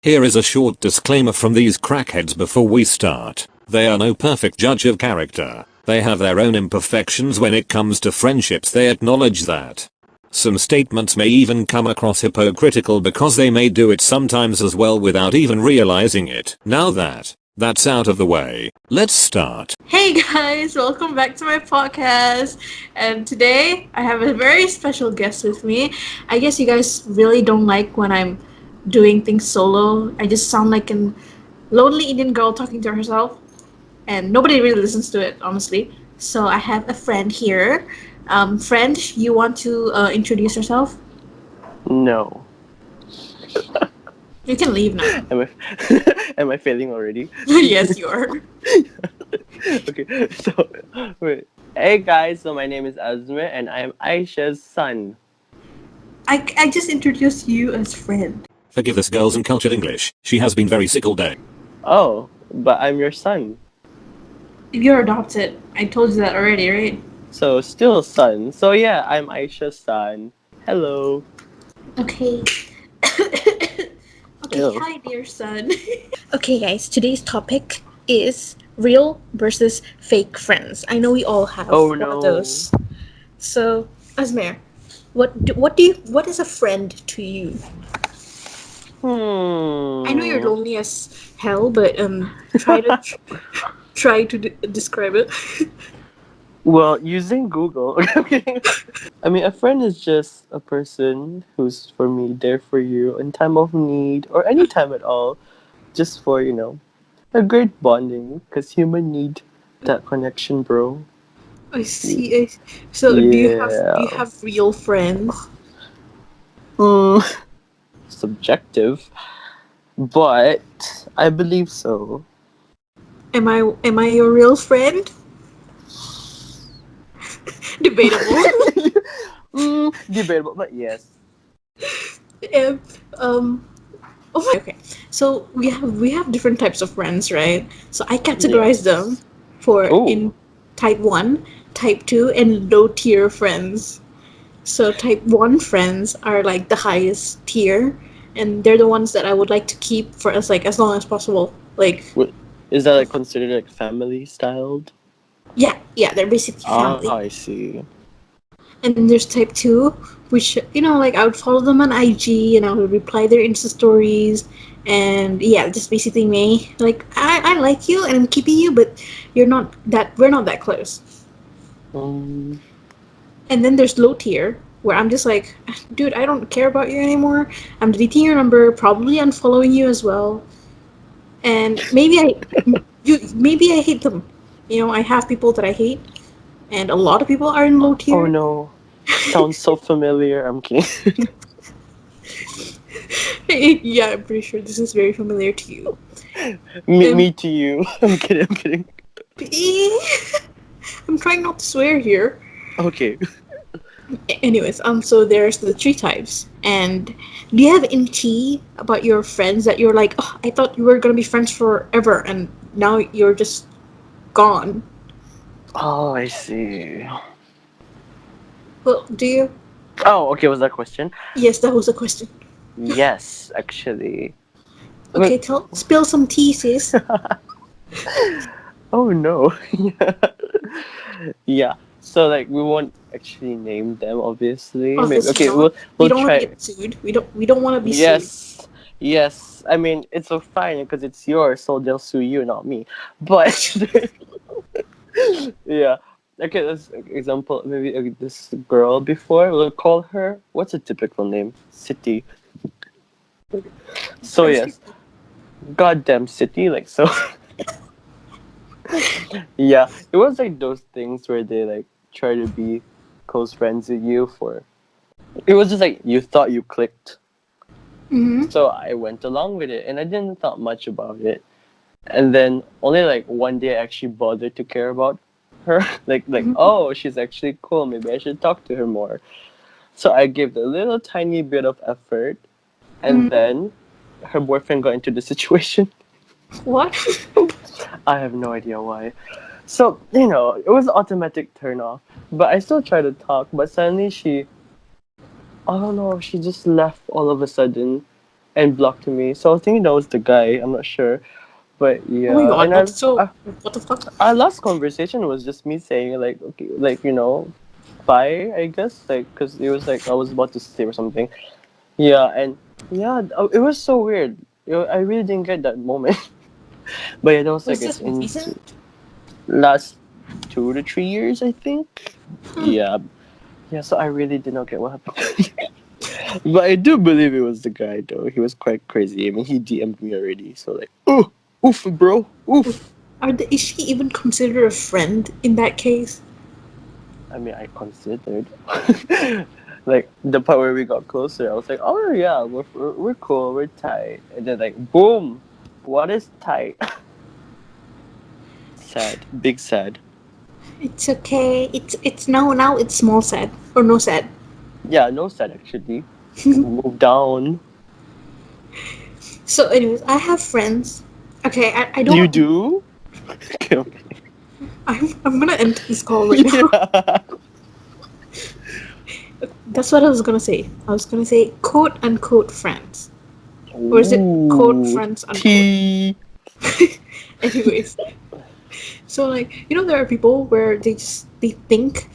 Here is a short disclaimer from these crackheads before we start. They are no perfect judge of character. They have their own imperfections when it comes to friendships, they acknowledge that. Some statements may even come across hypocritical because they may do it sometimes as well without even realizing it. Now that's out of the way, let's start. Hey guys, welcome back to my podcast. And today I have a very special guest with me. I guess you guys really don't like when I'm doing things solo. I just sound like a lonely Indian girl talking to herself, and nobody really listens to it, honestly. So I have a friend here. Friend, you want to introduce yourself? No. You can leave now. Am I failing already? Yes, you are. Okay, so wait. Hey guys, so my name is Azhmir and I am Aisha's son. I just introduced you as friend. Forgive this girl's uncultured English, she has been very sick all day. Oh, but I'm your son. You're adopted. I told you that already, right? So still son. So yeah, I'm Aisha's son. Hello. Okay. Okay, Ew. hi dear son. Okay guys, today's topic is real versus fake friends. I know we all have Oh one no. of those. So, Azhmir, what is a friend to you? I know you're lonely as hell, but try to describe it. Well, using Google. Okay, I'm kidding. I mean, a friend is just a person who's for me there for you in time of need or any time at all, just for a great bonding. Cause human need that connection, bro. I see. So, do you Yeah. have real friends? Mm, subjective, but I believe so. Am I your real friend? Debatable. Debatable, but yes. Um, um, oh my, okay. So we have different types of friends, right? So I categorize them Yes. for Oh. in type 1, type 2, and low tier friends. So type 1 friends are like the highest tier, and they're the ones that I would like to keep for as long as possible. Like, Is that like considered like family styled? yeah, they're basically Ah, family. I see. And then there's type 2, which, like I would follow them on IG and I would reply their Insta stories. And yeah, just basically me. Like, I like you and I'm keeping you, but we're not that close. Um, And then there's low tier, where I'm just like, dude, I don't care about you anymore. I'm deleting your number, probably unfollowing you as well. And maybe I hate them. I have people that I hate, and a lot of people are in low oh tier. no. Sounds so familiar. I'm kidding. Yeah, I'm pretty sure this is very familiar to you. me, Um, me to you. I'm kidding. I'm kidding. I'm trying not to swear here. Okay. Anyways, so there's the three types. And do you have any tea about your friends that you're like, oh, I thought you were gonna be friends forever, and now you're just gone? Oh, I see. Well, do you? Oh, okay. Was that a question? Yes, that was a question. Yes, actually. But Okay, spill some tea, sis. oh no. Yeah. Yeah. So like we won't actually name them, obviously. Maybe Obviously okay. not. We We'll don't want to try. get sued. We don't want to be sued. Yes. Yes. I mean, it's so fine because it's yours, so they'll sue you, not me. But yeah. Okay, let's example maybe this girl before. We'll call her. What's a typical name? City. So French yes, people. goddamn city. Like so. Yeah, it was like those things where they like try to be close friends with you for. It was just like you thought you clicked, Mm-hmm. so I went along with it, and I didn't thought much about it. And then only like one day I actually bothered to care about her. like Mm-hmm. oh, she's actually cool. Maybe I should talk to her more. So I gave a little tiny bit of effort, and Mm-hmm. then her boyfriend got into the situation. What? I have no idea why. So, it was an automatic turn off. But I still tried to talk, but suddenly I don't know, she just left all of a sudden. and blocked me. So I was thinking that was the guy. I'm not sure, but Oh my yeah. god, And that's so. What the fuck? our last conversation was just me saying like, okay, like bye. I guess like because it was like I was about to sleep or something. Yeah, and yeah, it was so weird. I really didn't get that moment. But yeah, that was Was like this into recent? last 2 to 3 years, I think. Hmm. Yeah, yeah. So I really did not get what happened. But I do believe it was the guy though. He was quite crazy. I mean, he DM'd me already. So like, ooh, oof, bro, oof. Is she even considered a friend in that case? I mean, I considered. Like the part where we got closer, I was like, oh yeah, we're cool, we're tight. And then like, boom, what is tight? Sad, big sad. It's okay. It's now it's small sad or no sad. Yeah, no sad actually. Move down. So, anyways, I have friends. Okay, I You don't. do? Okay, okay. I'm gonna end this call right now. Yeah. That's what I was gonna say. I was gonna say quote unquote friends. Or is it quote Ooh, friends unquote? tea. Anyways, so like there are people where they think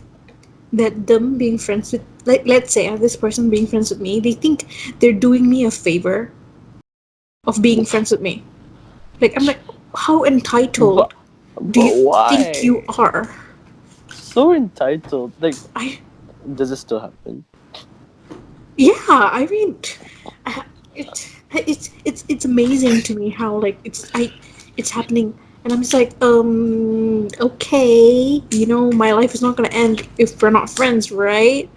that them being friends with, like, let's say this person being friends with me, they think they're doing me a favor of being friends with me. Like, I'm like, how But entitled do you but think you why? are? So entitled. Like, I does it still happen? Yeah, I mean, uh, it's amazing to me how like it's happening, and I'm just like, okay, my life is not gonna end if we're not friends, right?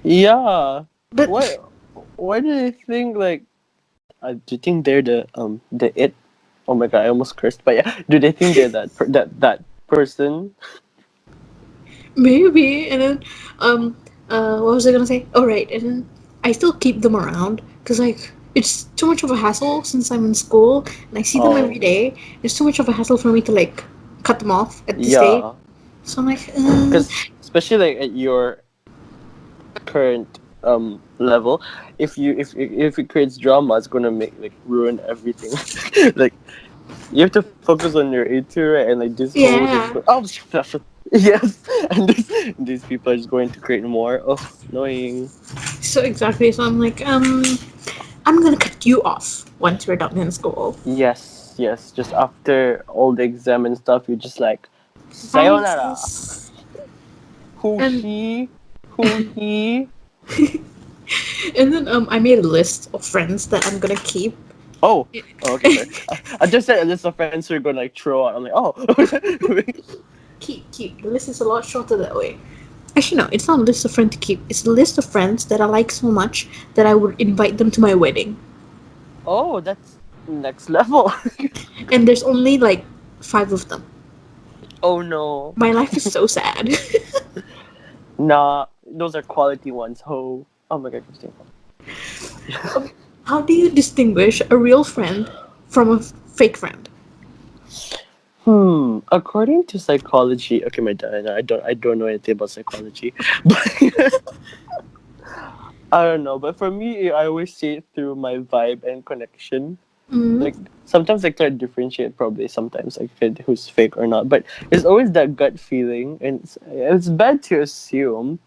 Yeah. But Why? Why do they think like? Do you think they're the it? Oh my god, I almost cursed. But yeah, do they think they're that person? maybe, and then what was I gonna say? Oh right, and then I still keep them around because like it's too much of a hassle since I'm in school and I see them every Oh day. It's too much of a hassle for me to like cut them off at this stage. yeah, So I'm like, because especially like at your current level, if it creates drama, it's gonna make like ruin everything. Like you have to focus on your A2, right? And like this whole just go, yeah. oh yes, and these people are just going to create more. Oh, annoying. So exactly. So I'm like, I'm gonna cut you off once we're done in school. Yes, yes. Just after all the exam and stuff, you're just like, Bye, sayonara. sis. Who And she? Who he? and then I made a list of friends that I'm gonna keep. Oh, oh okay, sorry. I just said a list of friends who are gonna like throw out. I'm like, oh. keep. The list is a lot shorter that way. Actually, no, it's not a list of friends to keep. It's a list of friends that I like so much that I would invite them to my wedding. Oh, that's next level. And there's only like 5 of them. Oh no. My life is so sad. Nah, those are quality ones. Oh my god, Christine. How do you distinguish a real friend from a fake friend? According to psychology, okay, my dad, I don't know anything about psychology, but I don't know. But for me, I always see it through my vibe and connection. Mm, Like sometimes I can't differentiate. Probably sometimes I can who's fake or not. But it's always that gut feeling, and it's bad to assume.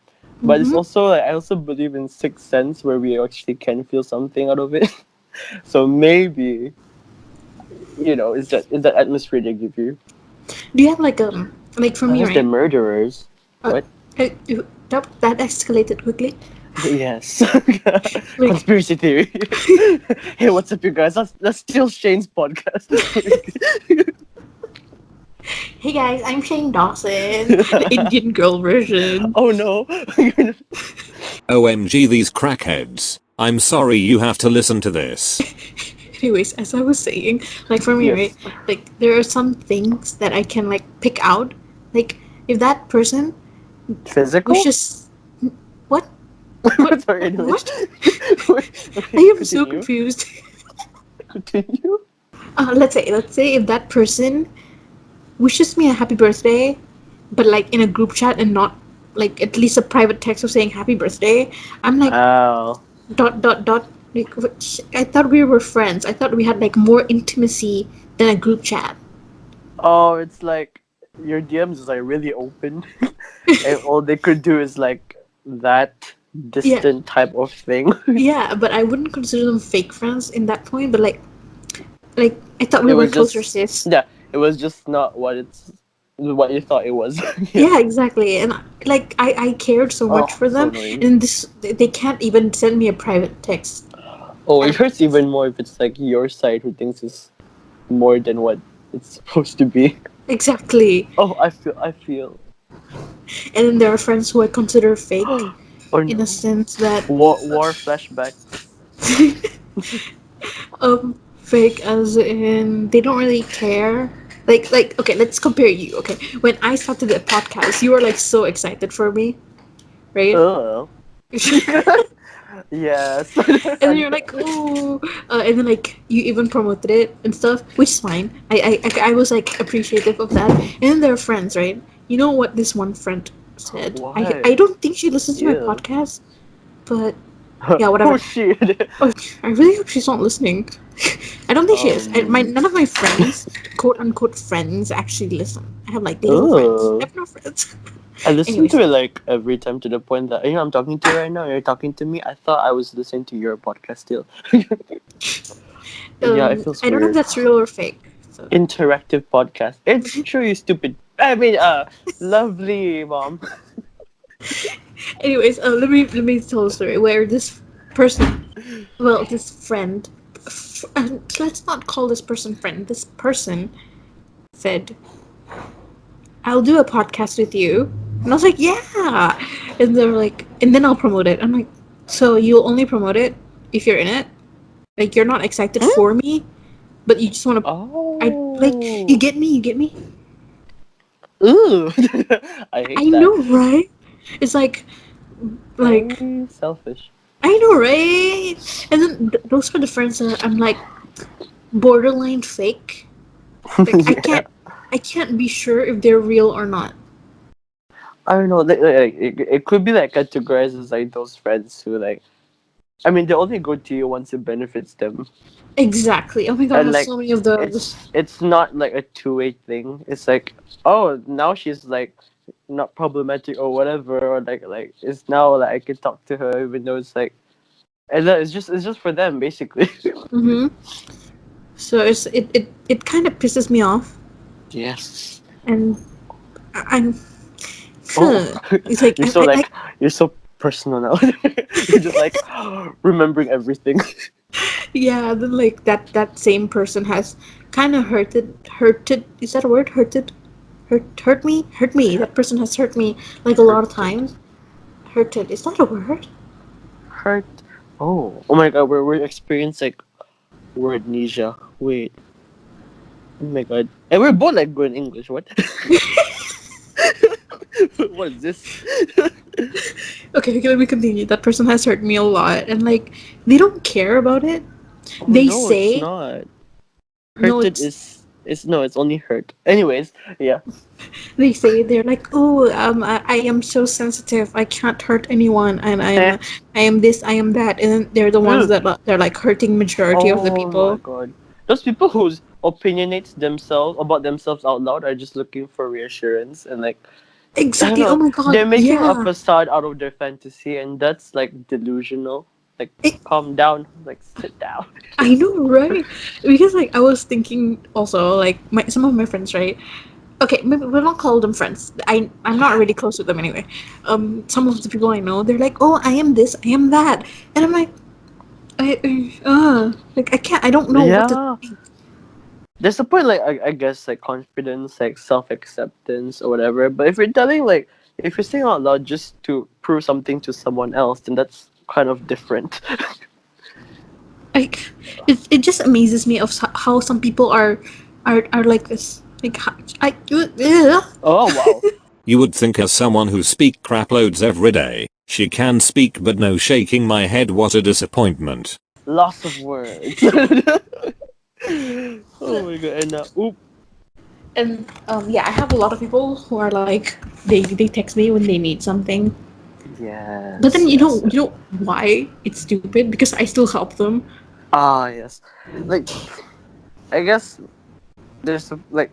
But it's mm-hmm. also like I also believe in sixth sense where we actually can feel something out of it. So maybe is that atmosphere they give you. Do you have like for me, Unless they're right? murderers. Uh, What? that escalated quickly. Yes. Like, Conspiracy theory. Hey, what's up, you guys? Let's steal Shane's podcast. hey guys, I'm Shane Dawson, the Indian girl version. Oh no. OMG these crackheads. I'm sorry you have to listen to this. Anyways, as I was saying, like for me, right? Yes. Like there are some things that I can like pick out. Like if that person Physical? wishes, what, what, Sorry, anyways. what? I Okay, am so continue. confused. Continue. Let's say if that person wishes me a happy birthday, but like in a group chat and not like at least a private text of saying happy birthday, I'm like Oh. dot dot dot. Like, I thought we were friends. I thought we had like more intimacy than a group chat. Oh, it's like your DMs is like really open, and all they could do is like that Yeah, distant type of thing. yeah, but I wouldn't consider them fake friends in that point. But like I thought we It were was closer, just sis. yeah, it was just not what you thought it was. Yeah. Yeah, exactly. And like I cared so much Oh, for so them, annoying. and they can't even send me a private text. Oh, it And hurts even more if it's like your side who thinks it's more than what it's supposed to be. exactly. Oh, I feel. And then there are friends who I consider fake Oh in a no. sense that War flashback. fake as in they don't really care. Like okay, let's compare you. Okay, when I started the podcast, you were like so excited for me, right? Oh. Yes. And then you're like, oh, and then like you even promoted it and stuff, which is fine. I was like appreciative of that. And then there are friends, right? You know what this one friend said? I What? don't think she listens to my Ew. podcast, but yeah, Oh whatever. shit. Oh, I really hope she's not listening. I don't think she is. Um. None of my friends, quote unquote friends, actually listen. I have like little friends. I Oh. have no friends. I listen Anyways, to it like every time to the point that I'm talking to you right now. You're talking to me. I thought I was listening to your podcast still. Yeah, it feels I don't know if weird. that's real or fake. So, Interactive podcast. It's true, you stupid. I mean, lovely mom. anyways, let me tell a story where this person, well, this friend, let's not call this person friend. This person said, "I'll do a podcast with you," and I was like, "Yeah," and they're like, "And then I'll promote it." I'm like, "So you'll only promote it if you're in it? Like you're not excited Hmm? for me, but you just want to." I like you Oh. get me, you get me. Ooh. I I hate that. know, right? It's like Very selfish. I know, right? And then those are the friends that I'm like borderline fake. Like Yeah. I can't be sure if they're real or not. I don't know. It could be like categorized as like those friends who like. I mean, they only go to you once it benefits them, Exactly. Oh my god, I and have like, so many of those. it's not like a two-way thing. It's like, oh, now she's like not problematic or whatever, or like it's now like I can talk to her even though it's like, and then it's just for them basically. Mm-hmm. So it kind of pisses me off, Yes. and I'm. Oh, It's like you're so I like you're so personal now. You're just like remembering everything. yeah. Then like that same person has kind of hurted. Is that a word? Hurt me. That person has hurt me like a lot of Hurted. times. Hurted. Is that a word? Hurt. Oh my god, we're experiencing like word amnesia. Wait. Oh my god. And we're both like good in English. What? What is this? Okay, let me continue. That person has hurt me a lot, and like they don't care about it. Oh They no, it's say not. no. Hurted is no, it's only hurt. Anyways, yeah. They're like, oh, I am so sensitive. I can't hurt anyone, and I am this, I am that, and then they're the ones Ugh. that they're like hurting majority of the Oh my people. god. Those people who opinionates themselves about themselves out loud are just looking for reassurance and like I don't Exactly. Oh know. my They're god. making a Yeah. facade out of their fantasy and that's like delusional. Like It, calm down. Like sit down. I know, right? Because like I was thinking also like my some of my friends, right? Okay, maybe we'll not call them friends. I'm not really close with them anyway. Some of the people I know, they're like, oh, I am this, I am that, and I'm like, like I can't, I don't know what to Yeah. think. There's a point like I guess like confidence, like self acceptance or whatever. But if you're telling like if you're saying out loud just to prove something to someone else, then that's kind of different. Like it just amazes me of how some people are like this. Like ugh. Oh wow. You would think as someone who speak crap loads every day, she can speak but no shaking my head, what a disappointment. Loss of words. Oh my god, and oop. And yeah, I have a lot of people who are like they text me when they need something, Yes. But then Yes. you know why it's stupid? Because I still help them. Ah, yes. Like, I guess there's like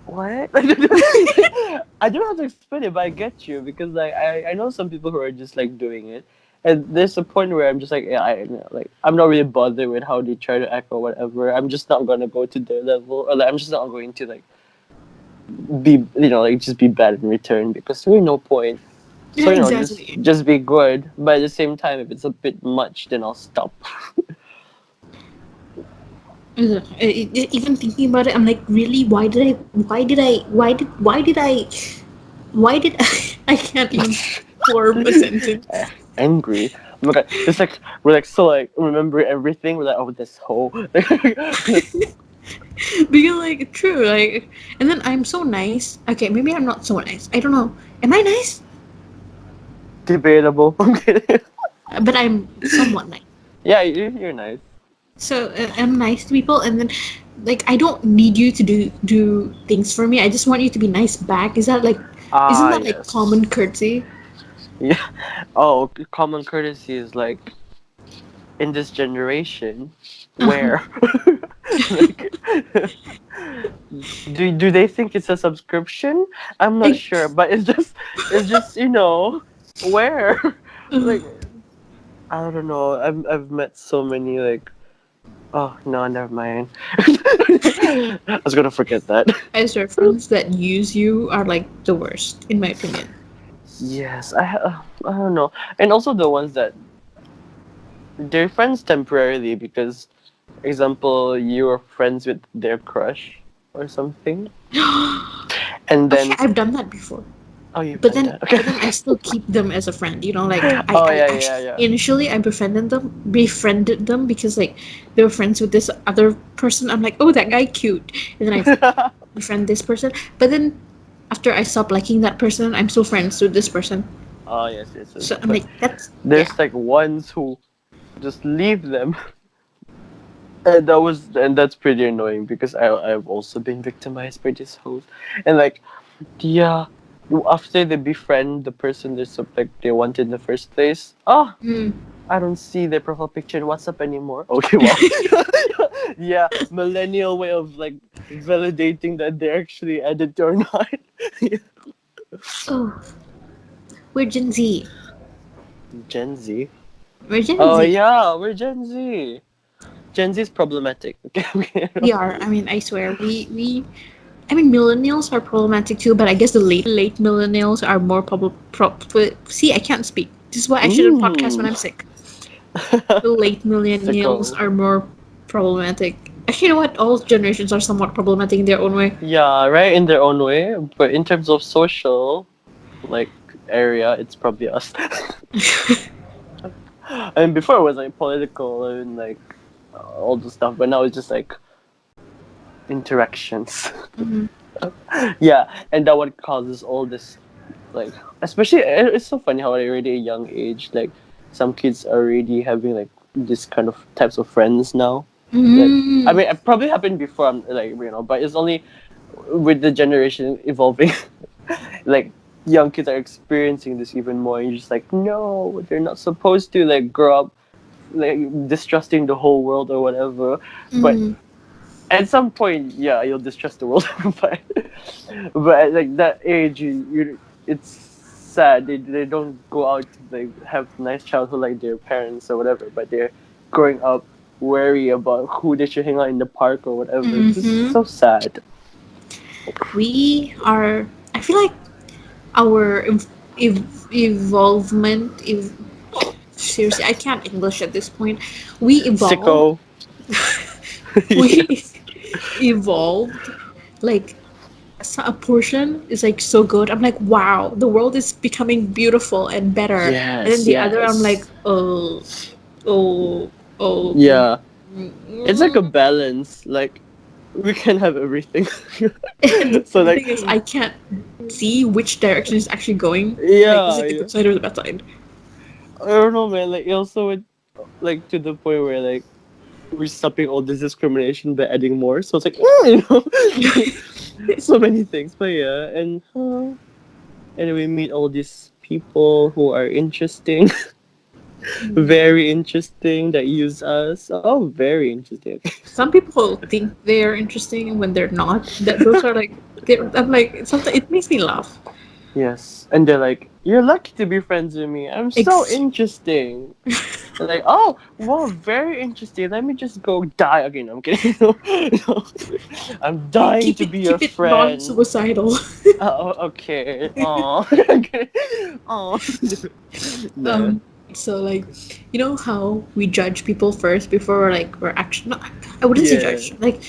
what? I don't know how to explain it, but I get you because like I know some people who are just like doing it, and there's a point where I'm just like yeah I'm not really bothered with how they try to act or whatever. I'm just not gonna go to their level, or like I'm just not going to like be like just be bad in return because there's no point. Yeah, So exactly. just be good, but at the same time, if it's a bit much, then I'll stop. Even thinking about it, I'm like, really? Why did I? I can't even form a sentence. Angry. Oh my god, it's like we're like so like remember everything. We're like oh this whole Because like true, like, and then I'm so nice. Okay, maybe I'm not so nice. I don't know. Am I nice? debatable. I'm kidding. But I'm somewhat nice. Yeah, you're nice. So I'm nice to people, and then like I don't need you to do things for me. I just want you to be nice back. Isn't Ah that like yes. common courtesy? Yeah. Oh, common courtesy is like in this generation Uh-huh. where like do they think it's a subscription? I'm not I, sure, but it's just where like I don't know. I've met so many like oh no, never mind. I was gonna forget that. as reference that use you are like the worst in my opinion. Yes, I don't know, and also the ones that they're friends temporarily because, example, you are friends with their crush or something, and Okay, then I've done that before. oh you've But done then that okay. but then I still keep them as a friend. You know, like Oh I yeah yeah actually yeah. initially I befriended them because like they were friends with this other person. I'm like, oh, that guy cute, and then I befriend this person. But then after I stop liking that person, I'm still friends with this person. Oh yes yes yes, So I'm but like, that's yeah. there's like ones who just leave them. And that's pretty annoying because I've also been victimized by this host, and like yeah, after they befriend the person like they wanted in the first place. Oh, Mm. I don't see their profile picture in WhatsApp anymore. Okay, well, yeah, millennial way of like validating that they're actually added or not. Oh, we're Gen Z. Gen Z. We're Gen Oh Z. yeah, we're Gen Z. Gen Z is problematic. Okay, okay. We are. I mean, I swear, we. I mean, millennials are problematic too, but I guess the late millennials are more see, I can't speak. This is why I shouldn't podcast when Mm. I'm sick. The late millennials Sicko. are more problematic. Actually, you know what? All generations are somewhat problematic in their own way. Yeah, right in their own way, but in terms of social, like area, it's probably us. And before it was like political and like all the stuff, but now it's just like interactions. Mhm. Yeah, and that what causes all this like especially it's so funny how at already a young age like some kids are already having like this kind of types of friends now. Like I Mm. mean it probably happened before like but it's only with the generation evolving like young kids are experiencing this even more and you're just like no they're not supposed to like grow up like distrusting the whole world or whatever but Mm. at some point yeah you'll distrust the world but at like that age you it's sad they don't go out to like have nice childhood like their parents or whatever but they're growing up wary about who they should hang out in the park or whatever. This is Hmm. so sad. We are. I feel like our evolvement. Seriously, I can't English at this point. We evolved. Sicko. We Yes. evolved like a portion is like so good. I'm like, wow, the world is becoming beautiful and better. And then Yes, the other, I'm like, yes. oh, oh. Yeah. It's like a Mm. balance. Like we can have everything. And So the like thing is, I can't see which direction it's actually going. Like, is yeah, it the yeah. good side or the bad side? I don't know man, like it also went like to the point where like we're stopping all this discrimination by adding more. So it's like so many things. But yeah, and anyway, meet all these people who are interesting, very interesting, that use us. Oh, very interesting. Some people think they're interesting when they're not. That those are like I'm like sometimes it makes me laugh. Yes, and they're like, "You're lucky to be friends with me. I'm so Ex- interesting." And like, "Oh, wow, very interesting. Let me just go die." Okay, no, I'm kidding. No, no. I'm dying to be your keep it friend. non-suicidal. Oh, okay. Oh, okay. Oh, no. um so like you know how we judge people first before we're actually not, I wouldn't say Yeah. judge, like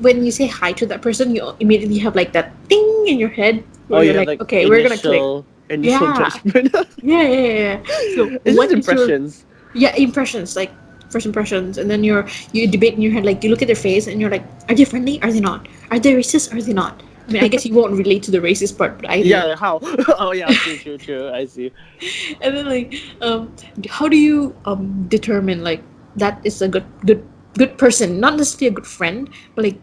when you say hi to that person you immediately have like that thing in your head Oh, where you're yeah, like like okay we're gonna click. initial Yeah, judgment. yeah. So It's just what is your impressions. yeah impressions, like first impressions, and then you debate in your head, like you look at their face and you're like, are they friendly, are they not, are they racist, are they not? I mean, I guess you won't relate to the racist part, but I do. Yeah, like how? Oh, yeah, true. I see. And then like how do you determine like that is a good person, not necessarily a good friend, but like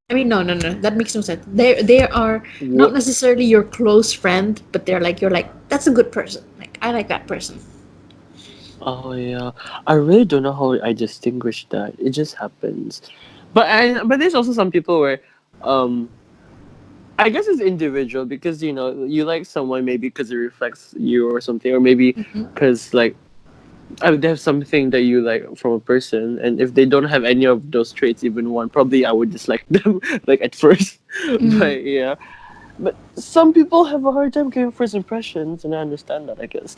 I mean, no, that makes no sense. They are not What? necessarily your close friend, but they're like, you're like, that's a good person, like I like that person. Oh yeah, I really don't know how I distinguish that. It just happens. But there's also some people where, um, I guess it's individual because you like someone maybe because it reflects you or something, or maybe because like they have something that you like from a person, and if they don't have any of those traits, even one, probably I would dislike them like at first. Mm. But yeah, but some people have a hard time giving first impressions, and I understand that. I guess.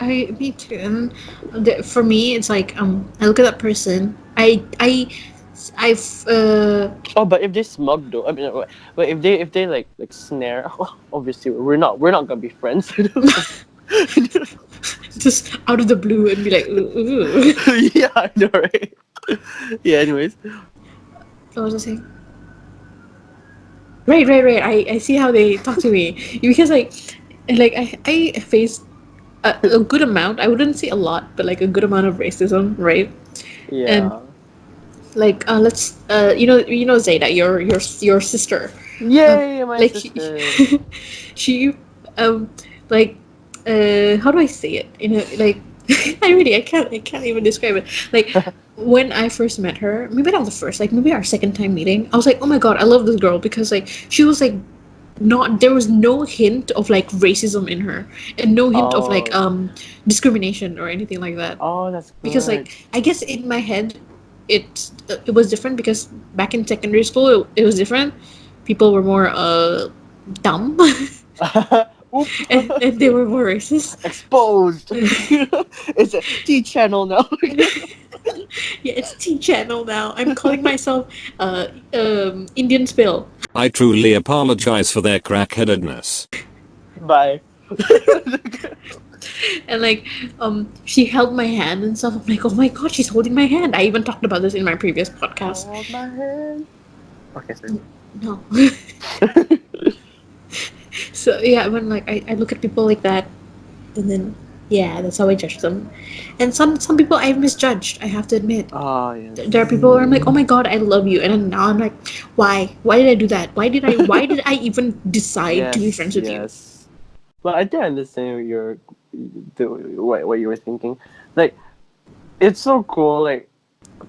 Me too. And for me, it's like I look at that person. I've Oh, but if they smug though, I mean, but if they like snare, obviously we're not gonna be friends. just out of the blue and be like, ooh, ooh. Yeah, I know, right? Yeah. Anyways, What was I saying? Right. I see how they talk to me because I face a good amount. I wouldn't say a lot, but like a good amount of racism, right? And yeah, like let's Zayda, your sister, yay, my like sister. she um like how do I say it? Like I can't even describe it. Like when I first met her, maybe not the first, like maybe our second time meeting, I was like, oh my god, I love this girl because like she was like not there was no hint of like racism in her and no hint of like Oh, discrimination or anything like that. oh, that's Because good. like I guess in my head it was different because back in secondary school it was different. People were more dumb Oop, and they were more racist. exposed. It's a T channel now. Yeah, it's T channel now. I'm calling myself Indian Spill. I truly apologize for their crackheadedness. Bye. And like she held my hand and stuff. I'm like, oh my god, she's holding my hand. I even talked about this in my previous podcast. Hold my hand. Okay, sorry. No. So yeah, when like I look at people like that, and then yeah, that's how I judge them. And some people I've misjudged. I have to admit. Oh yes. There are people where I'm like, oh my god, I love you, and then now I'm like, why? Why did I do that? Why did I even decide to be Yes, friends with you? yes. Well, I think I understand what you were thinking. Like, it's so cool. Like,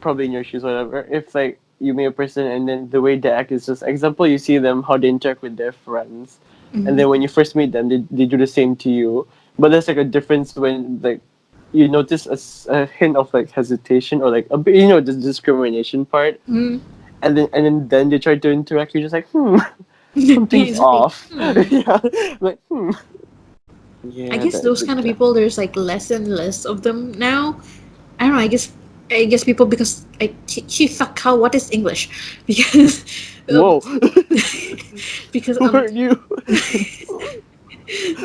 probably in your shoes, whatever. If like you meet a person and then the way they act is just example, you see them how they interact with their friends, and then when you first meet them, they do the same to you. But there's like a difference when like you notice a hint of like hesitation or like a bit, the discrimination part, Mm. and then they try to interact. You're just like, something's Exactly. off. Yeah, like I yeah, guess that those kind of people, there's like less and less of them now. I don't know. I guess people because she fuck how what is English because um, whoa. because Who hurt you?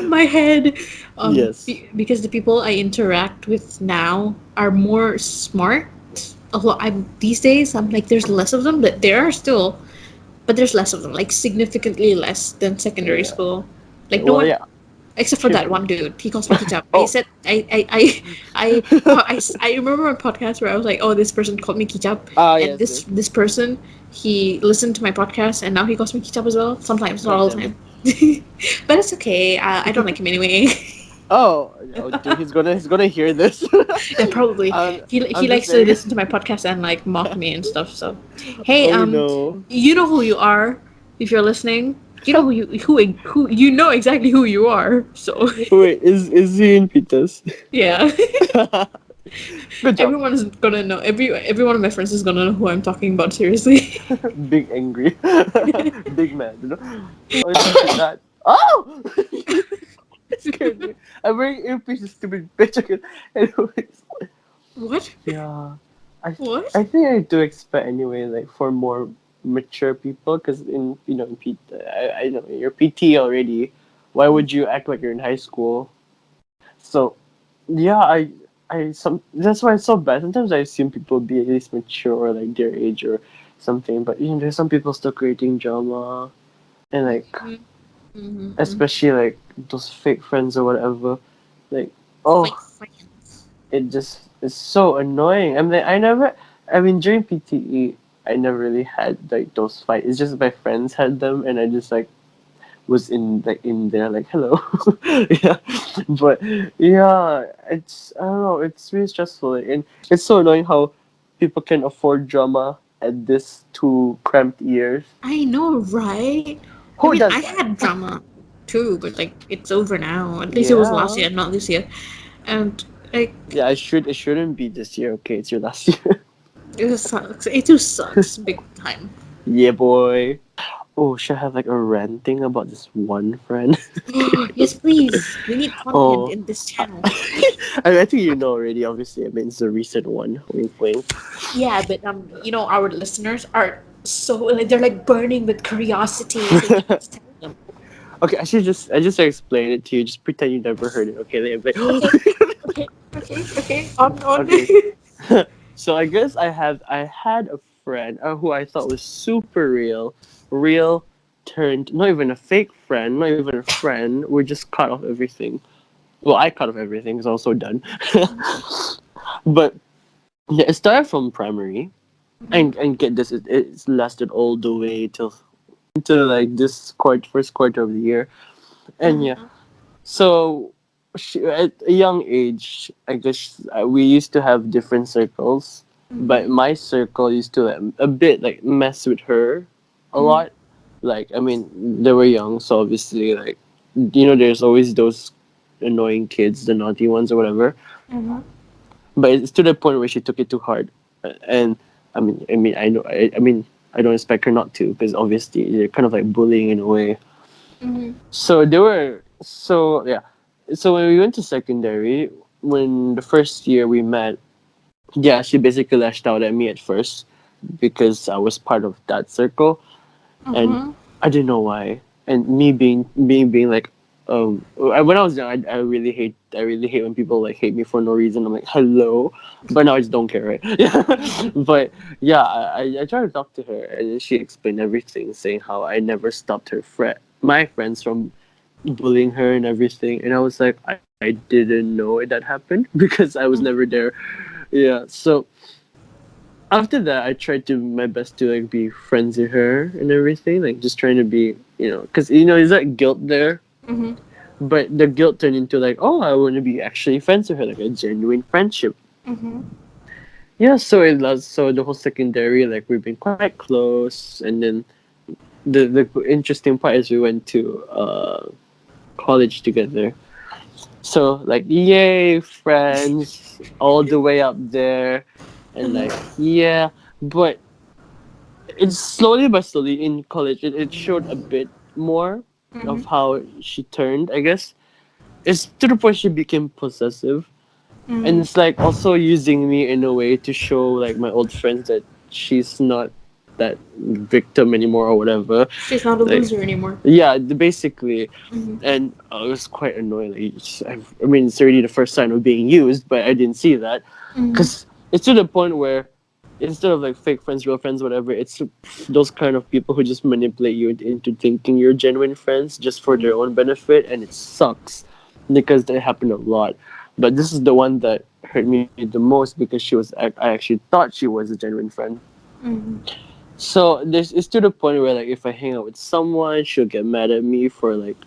my head Yes. because the people I interact with now are more smart. Although I'm these days I'm like there's less of them, but there are still, but there's less of them, like significantly less than secondary Yeah. school. Like no Well, one yeah. except for that one dude. He calls me Kichap. I Oh. said I remember a podcast where I was like, oh, this person called me Kichap, Ah, and yes, this yes. this person he listened to my podcast and now he calls me Kichap as well. Sometimes, not God all the damn it. time. But it's okay. I don't like him anyway. Oh, dude, he's gonna hear this. Yeah, probably. He I'm just likes to saying. listen to my podcast and like mock me and stuff. So, hey, Oh no. you know who you are if you're listening. You know who you know exactly who you are. So, Wait, is he in Pitas? yeah, Good job. everyone is gonna know. Every one of my friends is gonna know who I'm talking about. Seriously. Big angry. Big man, you know? Oh, it's that. Oh! It scared me. I'm wearing earpiece, you stupid bitch. Okay. Anyways. What? Yeah. I What? I think I do expect anyway, like for more mature people, because in I know you're PT already. Why would you act like you're in high school? So yeah, I some that's why it's so bad. Sometimes I assume people be at least mature or like their age or something, but there's some people still creating drama and like Mm-hmm. especially like those fake friends or whatever. Like oh, Fake friends. it just is so annoying. I mean during PTE I never really had like those fights. It's just my friends had them and I just like was in there like hello. Yeah. But yeah, it's I don't know, it's really stressful and it's so annoying how people can afford drama at this two cramped years. I know, right? I Who mean, I does that? had drama too, but like it's over now. At least it was last Yeah. year, not this year. And like Yeah, it shouldn't be this year, okay, it's your last year. it just sucks. It just sucks big time. Yeah boy. Oh, should I have like a ranting about this one friend? Yes, please. We need content Oh, in this I, channel. I think you know already. Obviously, I mean it's the recent one. Wink, wink. Yeah, but our listeners are so like they're like burning with curiosity, so you have to tell them. Okay, I just explain it to you. Just pretend you never heard it. Okay, then Okay, like, okay. On. okay. So I guess I had a friend who I thought was super real turned not even a fake friend, not even a friend. We just cut off everything. Well, I cut off everything because I was so done. But yeah, it started from primary, and get this, it's lasted all the way till into like this first quarter of the year, and yeah. Uh-huh. So at a young age, I guess we used to have different circles, but Mm-hmm. my circle used to a bit like mess with her a Mm-hmm. lot. Like I mean, they were young, so obviously like there's always those annoying kids, the naughty ones or whatever. Uh-huh. But it's to the point where she took it too hard, and I know, I mean, I don't expect her not to because obviously they're kind of like bullying in a way. Mm-hmm. So they were so yeah. So when we went to secondary, when the first year we met, yeah, she basically lashed out at me at first because I was part of that circle, and Uh-huh. I didn't know why. And being like, when I was young, I really hate when people like hate me for no reason. I'm like, hello, but now I just don't care, right? Yeah, but yeah, I tried to talk to her, and then she explained everything, saying how I never stopped my friends from bullying her and everything, and I was like, I didn't know that happened because I was never there. Yeah, so after that, I tried to my best to like be friends with her and everything, like just trying to be, because is that guilt there? Mm-hmm. But the guilt turned into like, oh, I want to be actually friends with her, like a genuine friendship. Mm-hmm. Yeah, so the whole secondary, like we've been quite close, and then the interesting part is we went to college together. So like, yay, friends, all the way up there, and like, yeah, but it's slowly but slowly in college it showed a bit more Mm-hmm. of how she turned, I guess. It's to the point she became possessive, and Mm-hmm. it's like also using me in a way to show like my old friends that she's not that victim anymore or whatever. She's not a Like loser anymore. yeah, basically. Mm-hmm. And it was quite annoying. Like, I mean, it's already the first sign of being used, but I didn't see that Mm-hmm. because it's to the point where instead of like fake friends, real friends, whatever, it's those kind of people who just manipulate you into thinking you're genuine friends just for their own benefit, and it sucks because that happened a lot. But this is the one that hurt me the most because I actually thought she was a genuine friend. Mm-hmm. So there's it's to the point where like if I hang out with someone, she'll get mad at me for like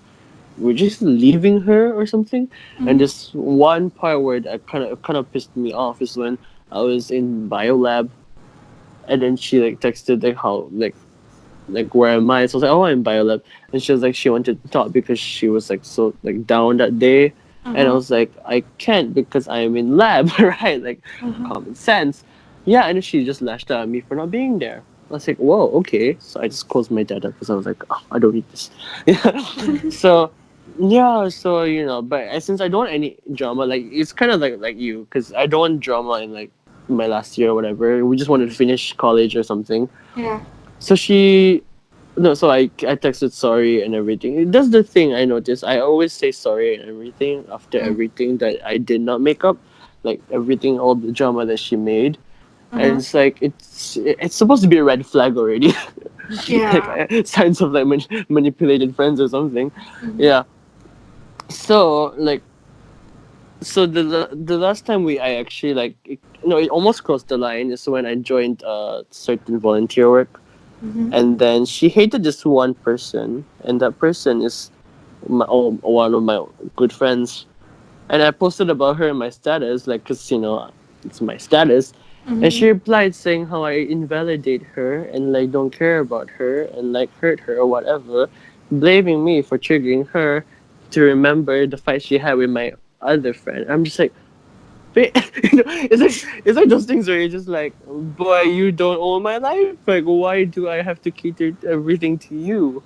we're just leaving her or something. And Mm-hmm. this one part where that kind of pissed me off is when I was in biolab, and then she like texted like how like where am I? So I was like, oh, I'm in biolab, and she was like she wanted to talk because she was like so like down that day, and I Uh-huh. was like I can't because I am in lab, right? Like Uh-huh. common sense. Yeah, and then she just lashed out at me for not being there. I was like, whoa, okay. So I just closed my data because I was like, oh, I don't need this. Yeah. So yeah, so but since I don't want any drama, like it's kind of like you, because I don't want drama in like my last year or whatever. We just wanted to finish college or something. Yeah. So she no, so I texted sorry and everything. That's the thing I noticed. I always say sorry and everything after Mm. everything that I did not make up, like everything, all the drama that she made, and Uh-huh. it's like it's supposed to be a red flag already, like Yeah. signs of like manipulated friends or something. Mm-hmm. Yeah. So like the last time I actually like it almost crossed the line is when I joined certain volunteer work, Mm-hmm. and then she hated this one person, and that person is one of my good friends, and I posted about her in my status, like, cause it's my status, and Mm-hmm. she replied saying how I invalidate her and like don't care about her and like hurt her or whatever, blaming me for triggering her to remember the fight she had with my other friend. I'm just like, but, it's like those things where you're just like, boy, you don't own my life. Like, why do I have to cater everything to you?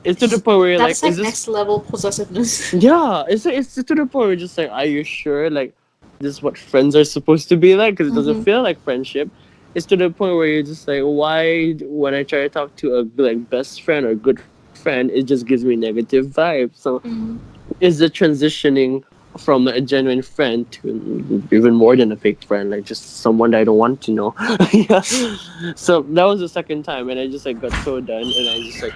It's to the point where you're like, That's is like this? next level possessiveness. Yeah, it's to the point where you're just like, are you sure? Like, this is what friends are supposed to be like? Because it doesn't Mm-hmm. feel like friendship. It's to the point where you're just like, why? When I try to talk to a like best friend or good friend, it just gives me negative vibes. So Mm-hmm. is the transitioning from a genuine friend to even more than a fake friend, like just someone that I don't want to know. Yeah. So that was the second time, and I just like got so done, and I just like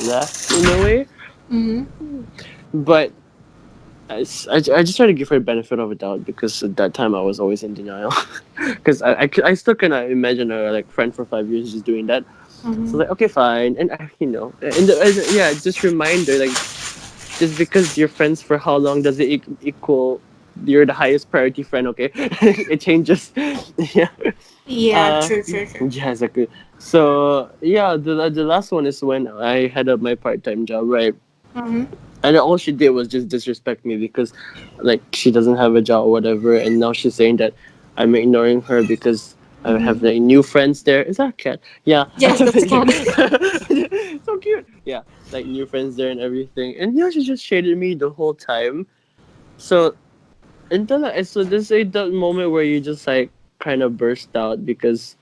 left in a way. Mm-hmm. But I just try to give her the benefit of a doubt because at that time I was always in denial. Because I still cannot imagine a like friend for 5 years just doing that. So Mm-hmm. like okay fine, and yeah, just reminder like just because you're friends for how long does it equal you're the highest priority friend? Okay, it changes. Yeah. Yeah, true, true, true. Yeah, exactly. So yeah, the last one is when I had up my part time job, right? Mm-hmm. And all she did was just disrespect me because, like, she doesn't have a job or whatever, and now she's saying that I'm ignoring her because I have Mm-hmm. like new friends there. Is that a cat? Yeah, Yes, that's a cat. so cute. Yeah, like new friends there and everything, and yeah, she just shaded me the whole time. So until so this is the moment where you just like kind of burst out because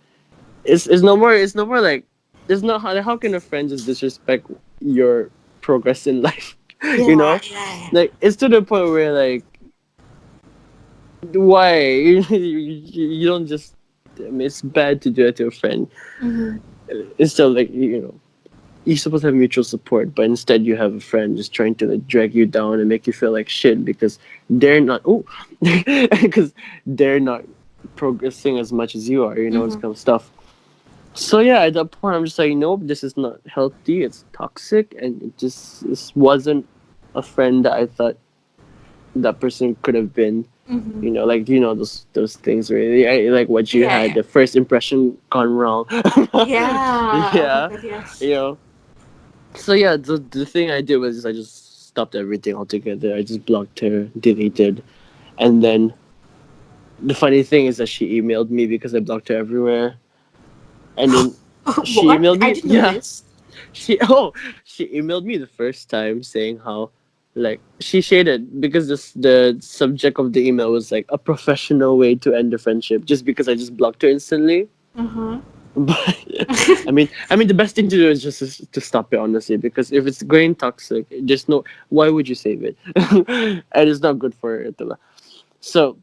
it's no more like it's not how can a friend just disrespect your progress in life. you Yeah, know yeah. like it's to the point where like why you don't just I mean, it's bad to do it to a friend. Mm-hmm. It's still like you're supposed to have mutual support, but instead you have a friend just trying to like drag you down and make you feel like shit because they're not because they're not progressing as much as you are, this Mm-hmm. kind of stuff. So yeah, at that point, I'm just like, nope, this is not healthy. It's toxic, and this wasn't a friend that I thought that person could have been. Mm-hmm. Like those things really, like what you Yeah, had yeah. the first impression gone wrong. Yeah. Oh my Yeah, god, yes. you know. So yeah, the thing I did was I just stopped everything altogether. I just blocked her, deleted, and then the funny thing is that she emailed me because I blocked her everywhere, and then she What? emailed I me. didn't know Yeah, this. she emailed me the first time saying how like she shaded because the subject of the email was like a professional way to end the friendship just because I just blocked her instantly. Uh-huh. But I mean the best thing to do is just to stop it honestly, because if it's going toxic, just no, why would you save it? And it's not good for it. So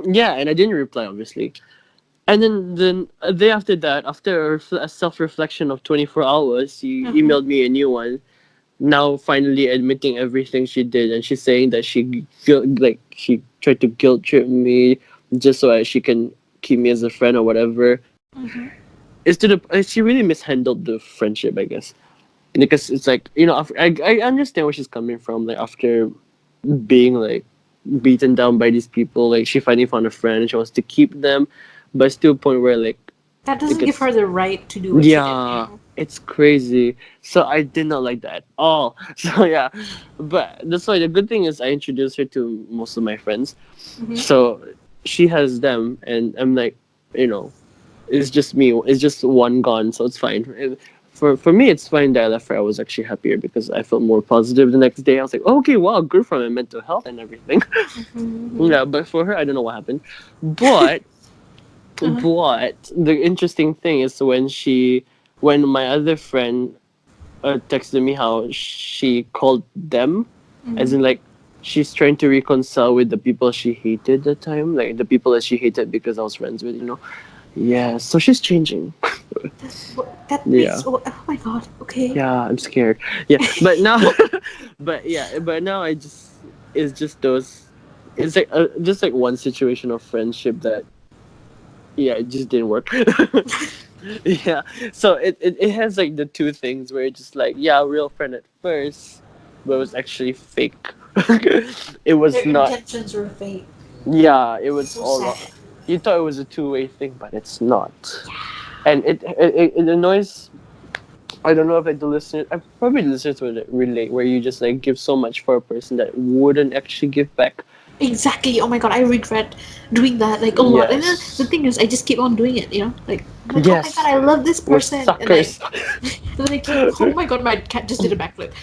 yeah, and I didn't reply obviously. And then a day after that, after a self reflection of 24 hours, she Uh-huh. emailed me a new one. Now finally admitting everything she did, and she's saying that she tried to guilt trip me just so that she can keep me as a friend or whatever. Mm-hmm. It's she really mishandled the friendship, I guess, because it's like I understand where she's coming from. Like after being like beaten down by these people, like she finally found a friend and she wants to keep them, but it's to a point where like That it doesn't give gets her the right to do what she did. You yeah, know. it's crazy. So I did not like that at all. So yeah, but that's why the good thing is I introduced her to most of my friends, Mm-hmm. so she has them, and I'm like, you know, it's just me. It's just one gone, so it's fine. And for me, it's fine that I left her. I was actually happier because I felt more positive the next day. I was like, oh, okay, wow, good for my mental health and everything. Mm-hmm. Yeah, but for her, I don't know what happened. But Uh-huh. the interesting thing is when my other friend texted me how she called them, as Mm-hmm. in like she's trying to reconcile with the people she hated at the time, like the people that she hated because I was friends with, you know. Yeah, so she's changing. That Yeah. makes. Oh my god. Okay. Yeah, I'm scared. Yeah, but now, but now it's just those, it's like just like one situation of friendship that yeah, it just didn't work. Yeah, so it has like the two things where it's just like yeah, real friend at first, but it was actually fake. It Their was not. intentions were fake. Yeah, it was So all. sad. You thought it was a two-way thing, but it's not. And it annoys. I don't know if like the listener, probably the listeners would relate, where you just like give so much for a person that wouldn't actually give back. Exactly. Oh my god, I regret doing that like a lot. And then the Yes. thing is, I just keep on doing it. You know, like I'm like, oh my god, Yes. I love this We're person, and I, suckers. and then I keep. Oh my god, my cat just did a backflip.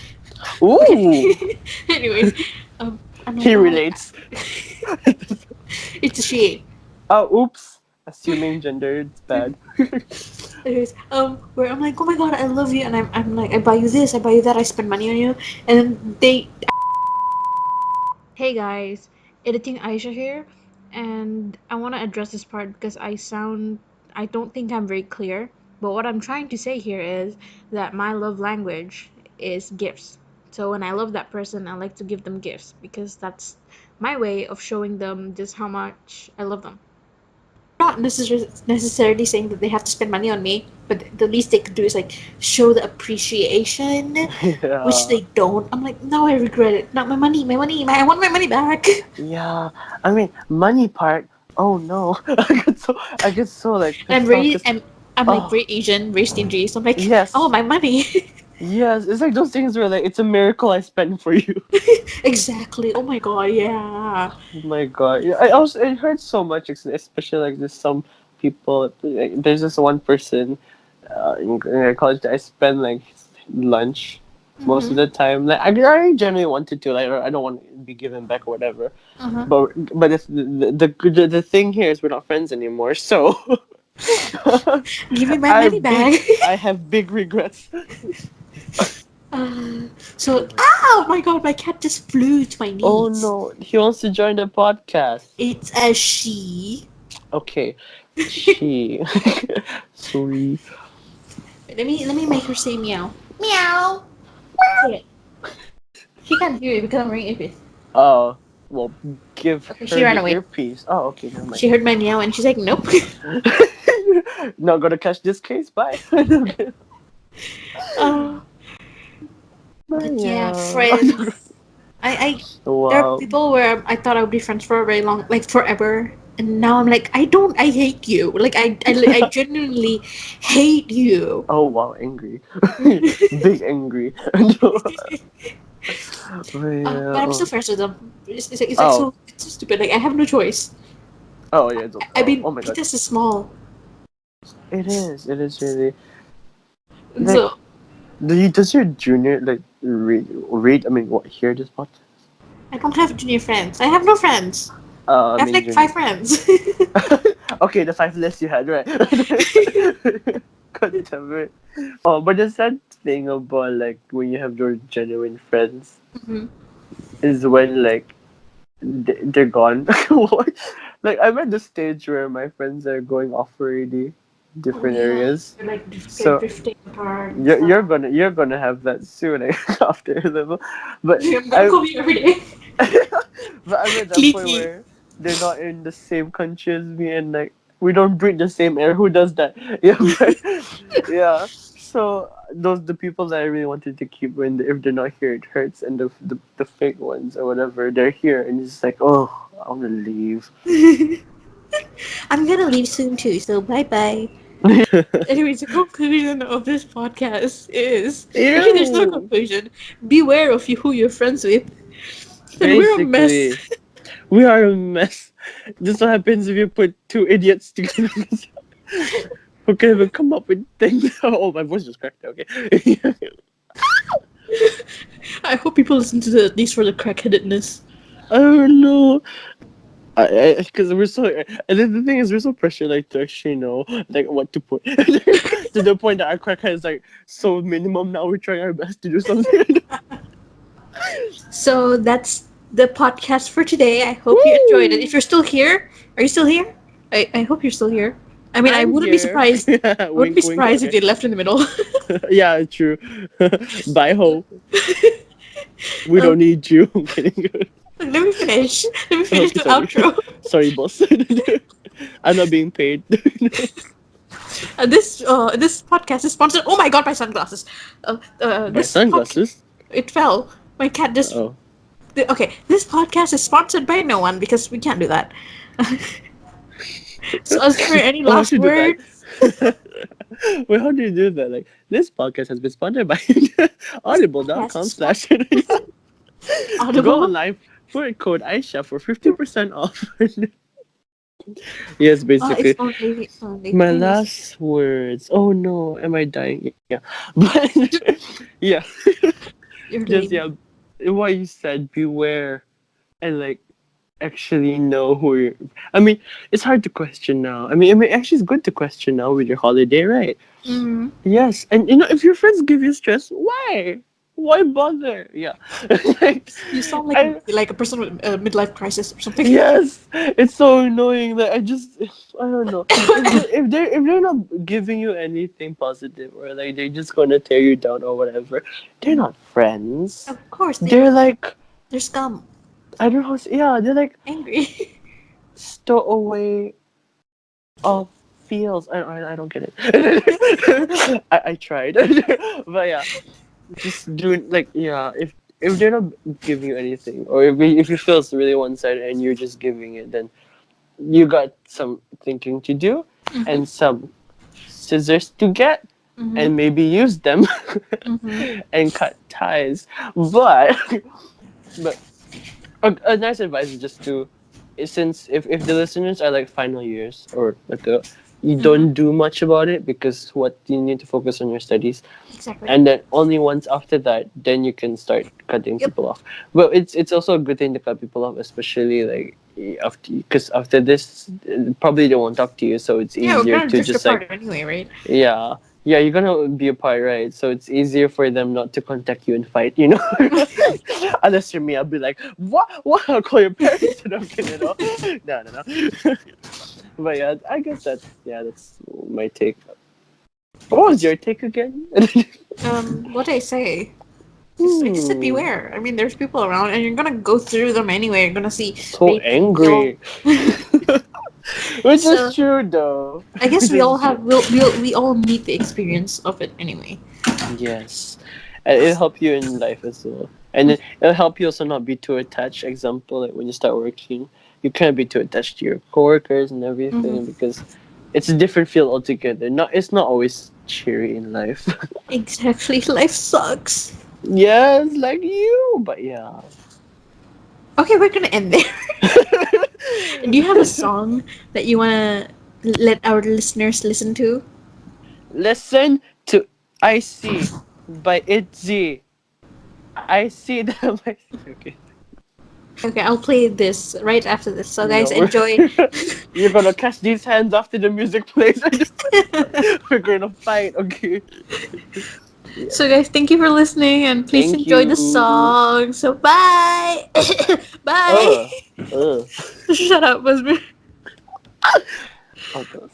Ooh. Okay. Anyways, I don't know He why. relates. It's a she. Oh, oops. Assuming gender, it's bad. Anyways, where I'm like, oh my god, I love you, and I'm like, I buy you this, I buy you that, I spend money on you, and then they. Hey guys, editing Aisha here, and I want to address this part because I don't think I'm very clear. But what I'm trying to say here is that my love language is gifts. So when I love that person, I like to give them gifts because that's my way of showing them just how much I love them. Not necessarily saying that they have to spend money on me, but the least they could do is like show the appreciation, which Yeah. they don't. I'm like, no, I regret it. Not my money, I want my money back. Yeah. I mean, money part. Oh no. I get so like And pissed off because I'm like oh very Asian, very stingy. So I'm like, I want yes. my money. Yes, it's like those things where like it's a miracle I spent for you. Exactly. Oh my god, yeah. Oh my god! Yeah, I also it hurts so much, especially like there's some people. Like, there's this one person in college that I spend like lunch most of Mm-hmm. the time. Like I genuinely wanted to like I don't want to be given back or whatever. Uh-huh. But it's, the thing here is we're not friends anymore. So Give me my I money have big back. I have big regrets. So, oh my god, my cat just flew to my Oh knees. no, he wants to join the podcast. It's a she. Okay, she. Sorry. Let me make her say meow. Meow. Say it. She can't hear it because I'm wearing earpiece. Oh, well, give Okay, she her ran the away. earpiece. Oh, okay, never mind. She heard my meow and she's like, nope. Not gonna catch this case. Bye. Okay. uh, But but yeah, yeah. friends. I there are Wow. people where I thought I would be friends for a very long, like forever, and now I'm like, I hate you. Like I genuinely hate you. Oh wow, angry. Big angry. But But yeah. I'm still Oh. friends with them. It's like Oh. so stupid. Like I have no choice. Oh yeah. I Oh, mean, oh my god. Pitas is small, It is. It is really and like. so Does your junior like read? I mean, what hear this podcast? I don't have junior friends. I have no friends. I I have mean like junior. 5 friends. Okay, the 5 lists you had, right? God damn it. Oh, but the sad thing about like when you have your genuine friends Mhm. is when like they're gone. What? Like I'm at the stage where my friends are going off already, Oh different yeah, areas. they're like they're So drifting apart and stuff. you're gonna have that soon after level, but I'm gonna I call you every day. but I'm at that point Cliquey. where they're not in the same country as me, and like We don't breathe the same air. Who does that? Yeah, but, yeah. So those the people that I really wanted to keep when if they're not here, it hurts. And the fake ones or whatever, they're here, and it's like, oh, I want to leave. I'm gonna leave soon too, so bye bye. Anyways, the conclusion of this podcast is actually there's no Ew. conclusion. Beware of who you're friends with. And we're a mess. Basically, we are a mess. This what happens if you put two idiots together who can even come up with things. Oh, my voice just cracked. Okay. I hope people listen to at least for the crackheadedness. I don't know. Because we're so, and then the thing is, we're so pressured, like, to actually know, like, what to put. To the point that our crackhead is, like, so minimum now, we're trying our best to do something. So that's the podcast for today. I hope you enjoyed it. If you're still here, are you still here? I hope you're still here. I mean, I I'm wouldn't be here. surprised. I wouldn't Wink, be wink, surprised if okay. they left in the middle. Yeah, true. Bye, ho. We don't need you. I'm kidding. Let me finish. Let me finish the Sorry. outro. Sorry, boss. I'm not being paid. This podcast is sponsored. Oh my god, my sunglasses. My This sunglasses? it fell. My cat just. Oh. Okay, this podcast is sponsored by no one because we can't do that. So, Azhmir, any Oh, I last should do that. words? Wait, how do you do that? Like, this podcast has been sponsored by audible.com/. Go Audible? online, put code Aisha for 50% off. Yes, basically. It's only. My Anyways, last words. Oh no, am I dying? Yeah. But yeah. you're Just leaving. what you said, beware and like actually know who you're I mean, it's hard to question now. I mean actually it's good to question now with your holiday, right? Mm. Yes. And if your friends give you stress, why? Why bother? Yeah. Like, You sound like I, like a person with a midlife crisis or something. yes, it's so annoying that I don't know. If they're not giving you anything positive or like they're just gonna tear you down or whatever, they're not friends. Of course, They're like they're scum. I don't know. Yeah, they're like Angry. stowaway of feels. I don't get it. I tried, but yeah, just doing like yeah. If they're not giving you anything, or if you feel it's really one sided and you're just giving it, then you got some thinking to do Mhm. and some scissors to get Mhm. and maybe use them Mhm. and cut ties. But a nice advice is just to since if the listeners are like final years or like you don't do much about it because what you need to focus on your studies Exactly. and then only once after that then you can start cutting Yep. people off. Well, it's also a good thing to cut people off, especially like after this probably they won't talk to you, so it's Yeah, we're easier gonna to drift just apart like anyway, right? yeah, you're gonna be apart, right? So it's easier for them not to contact you and fight, you know. Unless you're me, I'll be like, what? I'll call your parents. And I'm kidding, no, no. But yeah, I guess that's my take. What was your take again? What I say? I just said beware. I mean, there's people around, and you're gonna go through them anyway. You're gonna see. So angry. Which So is true though. I guess Which we all is have. true. We all need the experience of it anyway. Yes. And it'll help you in life as well. And then it'll help you also not be too attached. Example, like when you start working, you can't be too attached to your coworkers and everything Mhm. because it's a different feel altogether. It's not always cheery in life. Exactly. Life sucks. Yes, like you. But yeah. Okay, we're gonna end there. Do you have a song that you wanna let our listeners listen to? Listen to I See by Itzy. I see them. Okay. Okay, I'll play this right after this. So guys, No, enjoy. you're gonna catch these hands after the music plays. We're gonna fight, okay? Yeah. So guys, thank you for listening and please Thank enjoy the you. song. So bye. Bye. Uh, uh. Shut up, Azhmir. Oh, God.